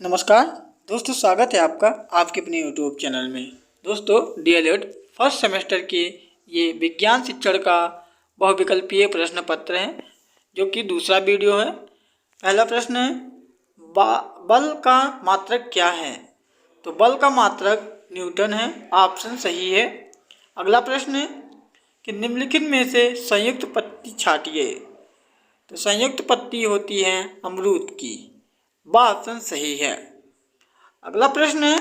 नमस्कार दोस्तों, स्वागत है आपका आपके अपने यूट्यूब चैनल में। दोस्तों, डीएलएड फर्स्ट सेमेस्टर के ये विज्ञान शिक्षण का बहुविकल्पीय प्रश्न पत्र है, जो कि दूसरा वीडियो है। पहला प्रश्न है, बल का मात्रक क्या है? तो बल का मात्रक न्यूटन है, ऑप्शन सही है। अगला प्रश्न है कि निम्नलिखित में से संयुक्त पत्ती छांटिए। तो संयुक्त पत्ती होती है अमरूद की, ऑप्शन सही है। अगला प्रश्न है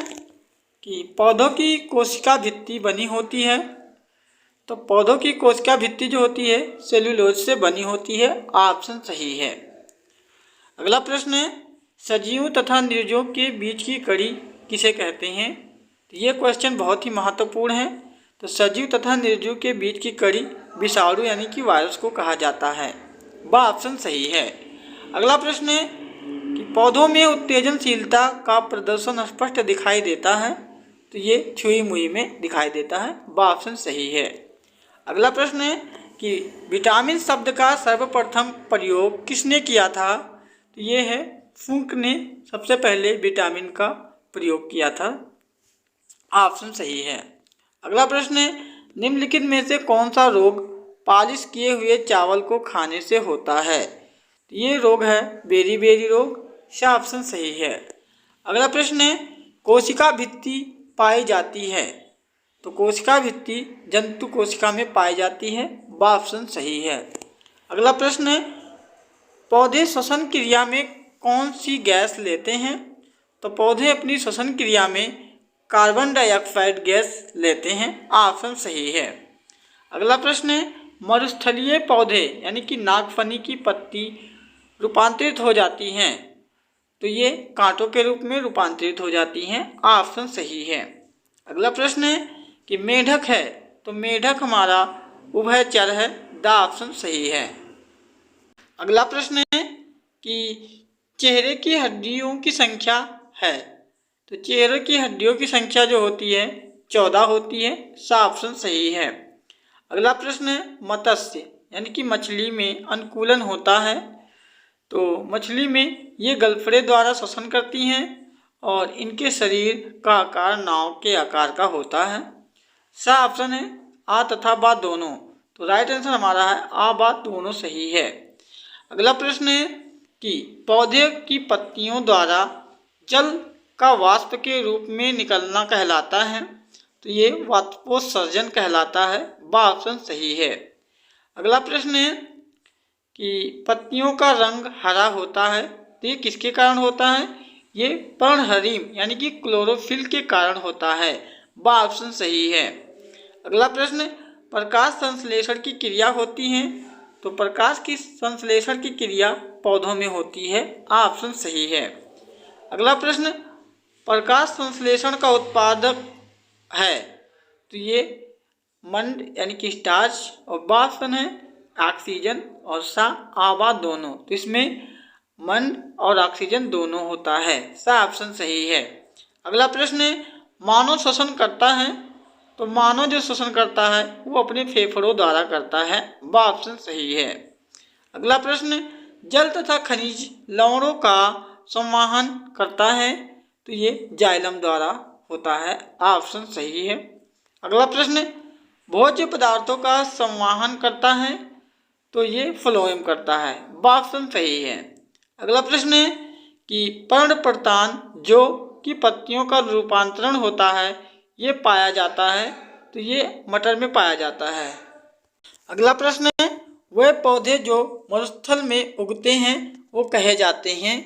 कि पौधों की कोशिका भित्ति बनी होती है। तो पौधों की कोशिका भित्ति जो होती है सेल्यूलोज से बनी होती है, ऑप्शन सही है। अगला प्रश्न है, सजीव तथा निर्जीव के बीच की कड़ी किसे कहते हैं? तो ये क्वेश्चन बहुत ही महत्वपूर्ण है। तो सजीव तथा निर्जीव के बीच की कड़ी विषाणु यानी कि वायरस को कहा जाता है, वह ऑप्शन सही है। अगला प्रश्न है कि पौधों में उत्तेजनशीलता का प्रदर्शन स्पष्ट दिखाई देता है। तो ये छुई मुई में दिखाई देता है, वह ऑप्शन सही है। अगला प्रश्न है कि विटामिन शब्द का सर्वप्रथम प्रयोग किसने किया था? तो ये है फुंक ने सबसे पहले विटामिन का प्रयोग किया था, ऑप्शन सही है। अगला प्रश्न है, निम्नलिखित में से कौन सा रोग पॉलिश किए हुए चावल को खाने से होता है? ये रोग है बेरी रोग, ऑप्शन सही है। अगला प्रश्न है, कोशिका भित्ति पाई जाती है। तो कोशिका भित्ति जंतु कोशिका में पाई जाती है, ऑप्शन सही है। अगला प्रश्न है, पौधे श्वसन क्रिया में कौन सी गैस लेते हैं? तो पौधे अपनी श्वसन क्रिया में कार्बन डाइऑक्साइड गैस लेते हैं, ऑप्शन सही है। अगला प्रश्न है, मरुस्थलीय पौधे यानी कि नागफनी की पत्ती रूपांतरित हो जाती हैं। तो ये कांटों के रूप में रूपांतरित हो जाती हैं, ऑप्शन सही है। अगला प्रश्न है कि मेढक है, तो मेढक हमारा उभयचर है, ऑप्शन सही है। अगला प्रश्न है कि चेहरे की हड्डियों की संख्या है। तो चेहरे की हड्डियों की संख्या जो होती है 14 होती है, ऑप्शन सही है। अगला प्रश्न है, मत्स्य यानी कि मछली में अनुकूलन होता है। तो मछली में ये गलफड़े द्वारा श्वसन करती हैं और इनके शरीर का आकार नाव के आकार का होता है। सही ऑप्शन है आ तथा बा दोनों। तो राइट आंसर हमारा है आ बा दोनों सही है। अगला प्रश्न है कि पौधे की पत्तियों द्वारा जल का वाष्प के रूप में निकलना कहलाता है। तो ये वाष्पोत्सर्जन कहलाता है, वह ऑप्शन सही है। अगला प्रश्न है कि पत्तियों का रंग हरा होता है, तो ये किसके कारण होता है? ये पर्णहरिम यानी कि क्लोरोफिल के कारण होता है, वह ऑप्शन सही है। अगला प्रश्न, प्रकाश संश्लेषण की क्रिया होती है। तो प्रकाश की संश्लेषण की क्रिया पौधों में होती है, ऑप्शन सही है। अगला प्रश्न, प्रकाश संश्लेषण का उत्पादक है। तो ये मंड यानी कि स्टार्च और ऑप्शन है ऑक्सीजन और आवा दोनों। तो इसमें मंड और ऑक्सीजन दोनों होता है, ऑप्शन सही है। अगला प्रश्न है, मानव श्वसन करता है। तो मानव जो श्वसन करता है वो अपने फेफड़ों द्वारा करता है, वह ऑप्शन सही है। अगला प्रश्न, जल तथा खनिज लवणों का संवहन करता है। तो ये जाइलम द्वारा होता है, ऑप्शन सही है। अगला प्रश्न, भोज्य पदार्थों का संवहन करता है। तो ये फ्लोएम करता है, ऑप्शन सही है। अगला प्रश्न है कि पर्णप्रतान जो कि पत्तियों का रूपांतरण होता है ये पाया जाता है। तो ये मटर में पाया जाता है। अगला प्रश्न है, वे पौधे जो मरुस्थल में उगते हैं वो कहे जाते हैं।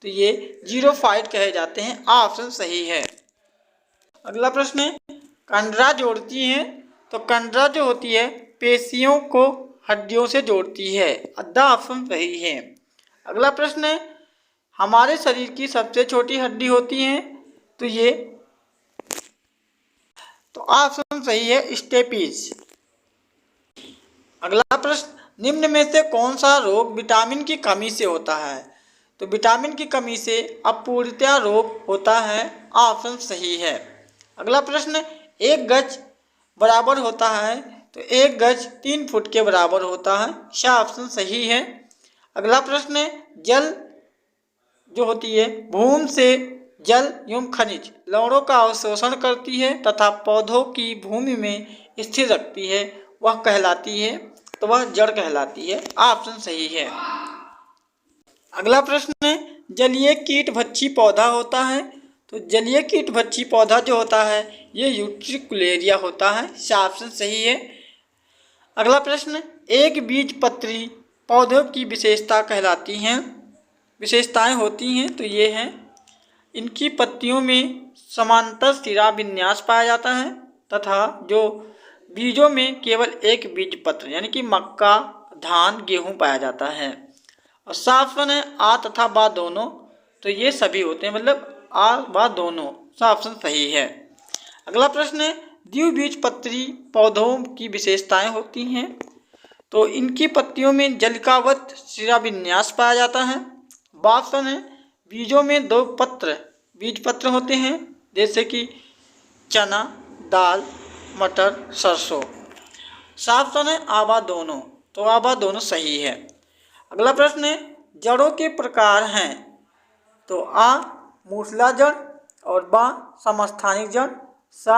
तो ये जीरोफाइट कहे जाते हैं, ऑप्शन सही है। अगला प्रश्न है, कंडरा जोड़ती है। तो कंडरा जो होती है पेशियों को हड्डियों से जोड़ती है, ऑप्शन सही है। अगला प्रश्न है, हमारे शरीर की सबसे छोटी हड्डी होती है। तो ये तो ऑप्शन सही है स्टेपीज। अगला प्रश्न, निम्न में से कौन सा रोग विटामिन की कमी से होता है? तो विटामिन की कमी से अपूर्णता रोग होता है, ऑप्शन सही है। अगला प्रश्न, एक गज बराबर होता है। तो एक गज 3 फुट के बराबर होता है, ऑप्शन सही है। अगला प्रश्न, जल जो होती है भूमि से जल एवं खनिज लवणों का अवशोषण करती है तथा पौधों की भूमि में स्थिर रखती है, वह कहलाती है, तो वह जड़ कहलाती है। ऑप्शन सही है। अगला प्रश्न है, जलीय कीट भक्षी पौधा होता है। तो जलीय कीट भक्षी पौधा जो होता है ये यूट्रिकुलेरिया होता है। ऑप्शन सही है। अगला प्रश्न, एक बीजपत्री पौधों की विशेषता कहलाती हैं, विशेषताएं होती हैं, तो ये हैं, इनकी पत्तियों में समांतर सिरा विन्यास पाया जाता है तथा जो बीजों में केवल एक बीजपत्र यानी कि मक्का, धान, गेहूं पाया जाता है। और ऑप्शन है आ तथा बा दोनों, तो ये सभी होते हैं, मतलब आ बा दोनों। ऑप्शन सही है। अगला प्रश्न है, द्विबीजपत्री पौधों की विशेषताएं होती हैं। तो इनकी पत्तियों में जलिकावत सिरा विन्यास पाया जाता है। ऑप्शन है, बीजों में दो बीजपत्र होते हैं, जैसे कि चना, दाल, मटर, सरसों। ऑप्शन है आबा दोनों, तो आबा दोनों सही है। अगला प्रश्न है, जड़ों के प्रकार हैं। तो आ मूसला जड़ और बा समस्थानिक जड़, सा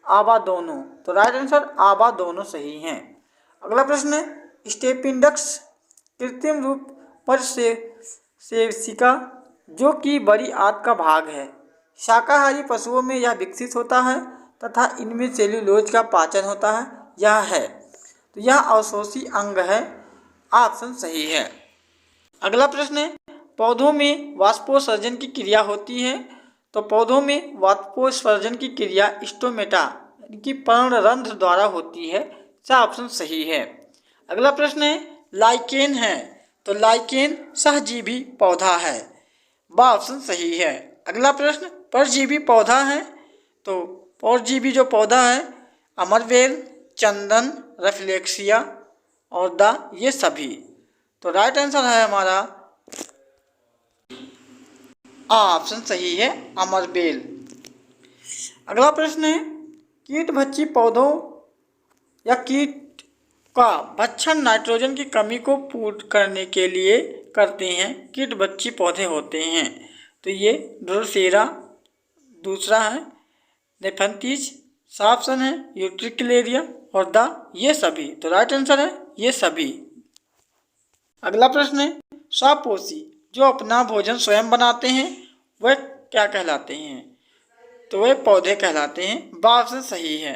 आबा दोनों, तो राइट आंसर आबा दोनों सही हैं। अगला प्रश्न है, स्टेपिंडक्स कृत्रिम रूप पर सेवसिका जो कि बड़ी आंत का भाग है, शाकाहारी पशुओं में यह विकसित होता है तथा इनमें सेल्यूलोज का पाचन होता है, यह है, तो यह अवशोषी अंग है। ऑप्शन सही है। अगला प्रश्न है, पौधों में वाष्पोत्सर्जन की क्रिया होती है। तो पौधों में वाष्पोत्सर्जन की क्रिया स्टोमेटा की पर्णरंध्र द्वारा होती है। ऑप्शन सही है। अगला प्रश्न है, लाइकेन है। तो लाइकेन सहजीवी पौधा है। ऑप्शन सही है। अगला प्रश्न, परजीवी पौधा है। तो परजीवी जो पौधा है, अमरवेल, चंदन, रेफ्लेक्सिया और दा, ये सभी, तो राइट आंसर है हमारा ऑप्शन सही है, अमरबेल। अगला प्रश्न है, कीट भक्षी पौधों या कीट का भक्षण नाइट्रोजन की कमी को पूर्ण करने के लिए करते हैं, कीट भक्षी पौधे होते हैं। तो ये ड्रोसेरा, दूसरा है नेफेंथिस, ऑप्शन है यूट्रिकुलेरिया और दा, ये सभी, तो राइट आंसर है ये सभी। अगला प्रश्न है, स्वापोषी जो अपना भोजन स्वयं बनाते हैं वह क्या कहलाते हैं। तो वे पौधे कहलाते हैं। ऑप्शन सही है।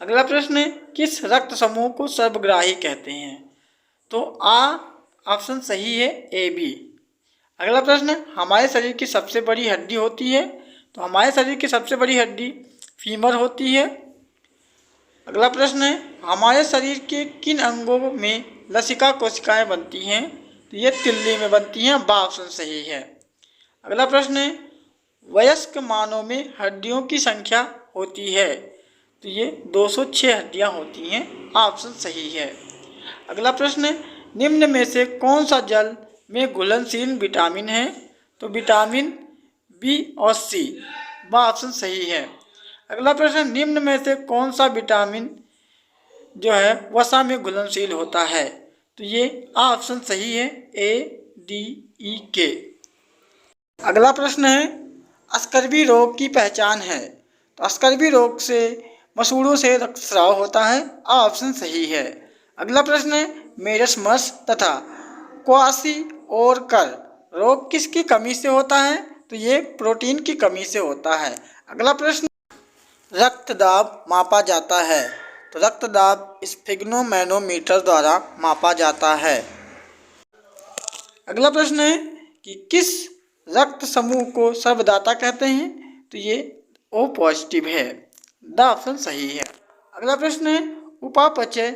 अगला प्रश्न है, किस रक्त समूह को सर्वग्राही कहते हैं। तो ऑप्शन सही है, ए बी। अगला प्रश्न है, हमारे शरीर की सबसे बड़ी हड्डी होती है। तो हमारे शरीर की सबसे बड़ी हड्डी फीमर होती है। अगला प्रश्न है, हमारे शरीर के किन अंगों में लसिका कोशिकाएं बनती हैं। तो ये तिल्ली में बनती हैं। ऑप्शन सही है। अगला प्रश्न है, वयस्क मानव में हड्डियों की संख्या होती है। तो ये 206 हड्डियां होती हैं। ऑप्शन सही है। अगला प्रश्न है, निम्न में से कौन सा जल में घुलनशील विटामिन है। तो विटामिन बी और सी। ऑप्शन सही है। अगला प्रश्न, निम्न में से कौन सा विटामिन जो है वसा में घुलनशील होता है। तो ये ऑप्शन सही है, ए, डी, ई, के। अगला प्रश्न है, स्कर्वी रोग की पहचान है। तो स्कर्वी रोग से मसूड़ों से रक्तस्राव होता है। ऑप्शन सही है। अगला प्रश्न है, मेरस्मस तथा क्वाशिओरकर रोग किसकी कमी से होता है। तो ये प्रोटीन की कमी से होता है। अगला प्रश्न, रक्तदाब मापा जाता है। तो रक्तदाब स्फिग्नोमैनोमीटर द्वारा मापा जाता है। अगला प्रश्न है कि किस रक्त समूह को सर्वदाता कहते हैं। तो ये ओ पॉजिटिव है। द ऑप्शन सही है। अगला प्रश्न है, उपापचय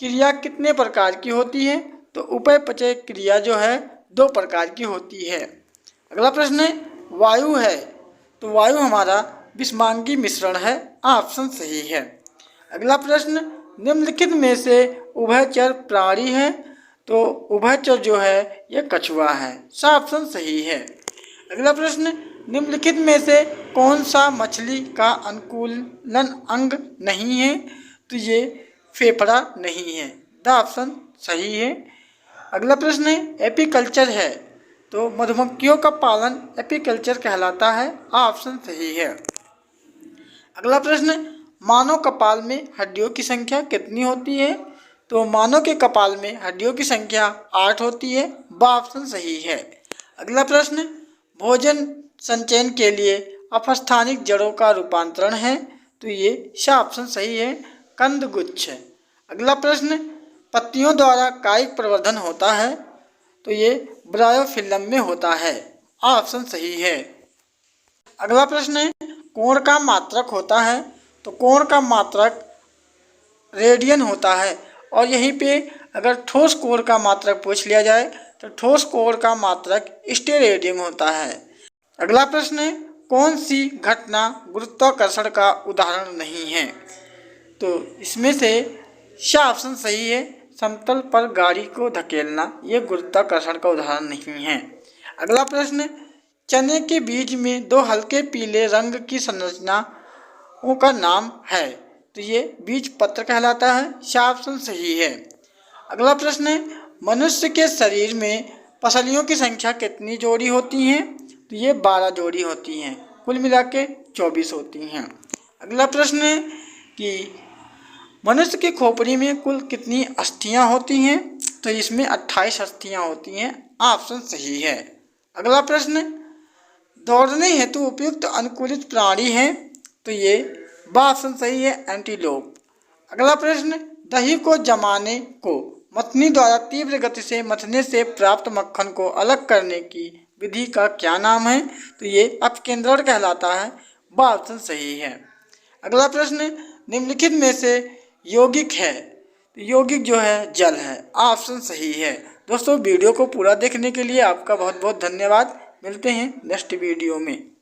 क्रिया कितने प्रकार की होती है। तो उपापचय क्रिया जो है 2 प्रकार की होती है। अगला प्रश्न है, वायु है। तो वायु हमारा विषमांगी मिश्रण है। ऑप्शन सही है। अगला प्रश्न, निम्नलिखित में से उभयचर प्राणी है। तो उभयचर जो है यह कछुआ है। ऑप्शन सही है। अगला प्रश्न, निम्नलिखित में से कौन सा मछली का अनुकूलन अंग नहीं है। तो ये फेफड़ा नहीं है। द ऑप्शन सही है। अगला प्रश्न है, एपीकल्चर है। तो मधुमक्खियों का पालन एपीकल्चर कहलाता है। ऑप्शन सही है। अगला प्रश्न, मानव कपाल में हड्डियों की संख्या कितनी होती है? तो मानव के कपाल में हड्डियों की संख्या 8 होती है। ऑप्शन सही है। अगला प्रश्न, भोजन संचयन के लिए अपस्थानिक जड़ों का रूपांतरण है। तो ये ऑप्शन सही है, कंदगुच्छ। अगला प्रश्न, पत्तियों द्वारा कायिक प्रवर्धन होता है। तो ये ब्रायोफिल्म में होता है। ऑप्शन सही है। अगला प्रश्न है, कोण का मात्रक होता है। तो कोण का मात्रक रेडियन होता है। और यहीं पे अगर ठोस कोण का मात्रक पूछ लिया जाए तो ठोस कोण का मात्रक स्टेरेडियम होता है। अगला प्रश्न है, कौन सी घटना गुरुत्वाकर्षण का उदाहरण नहीं है? तो इसमें से ऑप्शन सही है, समतल पर गाड़ी को धकेलना, ये गुरुत्वाकर्षण का उदाहरण नहीं है। अगला प्रश्न, चने के बीज में 2 हल्के पीले रंग की संरचनाओं का नाम है। तो ये बीज पत्र कहलाता है। ऑप्शन सही है। अगला प्रश्न है, मनुष्य के शरीर में पसलियों की संख्या कितनी जोड़ी होती हैं? तो ये 12 जोड़ी होती हैं, कुल मिला के 24 होती हैं। अगला प्रश्न है कि मनुष्य की खोपड़ी में कुल कितनी अस्थियां होती हैं? तो इसमें 28 अस्थियां होती हैं। ऑप्शन सही है। अगला प्रश्न, दौड़ने हेतु उपयुक्त अनुकूलित प्राणी है। तो ये ऑप्शन सही है, एंटीलोप। अगला प्रश्न, दही को जमाने को मथनी द्वारा तीव्र गति से मथने से प्राप्त मक्खन को अलग करने की विधि का क्या नाम है? तो ये अपकेंद्रण कहलाता है। ऑप्शन सही है। अगला प्रश्न, निम्नलिखित में से यौगिक है। तो यौगिक जो है जल है। ऑप्शन सही है। दोस्तों, वीडियो को पूरा देखने के लिए आपका बहुत बहुत धन्यवाद। मिलते हैं नेक्स्ट वीडियो में।